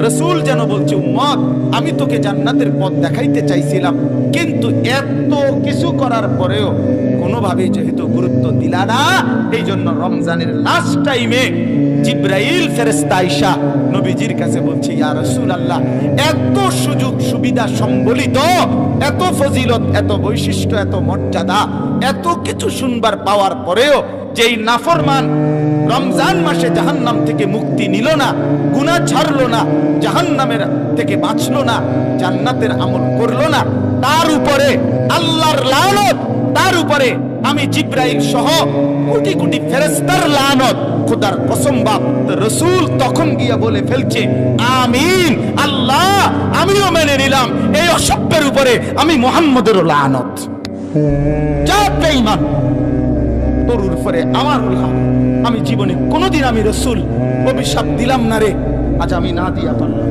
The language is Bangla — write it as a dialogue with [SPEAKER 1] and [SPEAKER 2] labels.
[SPEAKER 1] রাসূল যেন বলছে, উম্মত আমি তোকে জান্নাতের পথ দেখাইতে চাইছিলাম, কিন্তু এত কিছু করার পরেও কোনোভাবেই যেহেতু গুরুত্ব দিলা না, এই জন্য রমজানের লাস্ট টাইমে জিবরাইল ফেরেশতা আয়েশা নবীজির কাছে বলছে, ইয়া রাসূলুল্লাহ, এত সুযোগ সুবিধা সম্বলিত, এত ফজিলত, এত বৈশিষ্ট্য, এত মর্যাদা, এত কিছু শুনবার পাওয়ার পরেও যেই নাফরমান রমজান মাসে জাহান্নাম থেকে মুক্তি নিল না, গুনাহ ছাড়লো না, জাহান্নামের থেকে বাঁচলো না, জান্নাতের আমল করলো না, তার উপরে আল্লাহর লানত, তার উপরে আমি জিবরাইল সহ কোটি কোটি ফেরেশতার লানত। খোদার কসম বাপ, রাসূল তখন গিয়া বলে ফেলছে, আমিন আল্লাহ, আমিও মেনে নিলাম, এই অসভ্যের উপরে আমি মুহাম্মদেরও লানত। যা বেঈমান, তোর উপরে আমার লানত। আমি জীবনে কোনোদিন আমি রাসূল অভিশাপ দিলাম না রে, আজ আমি না দিয়া পারলাম।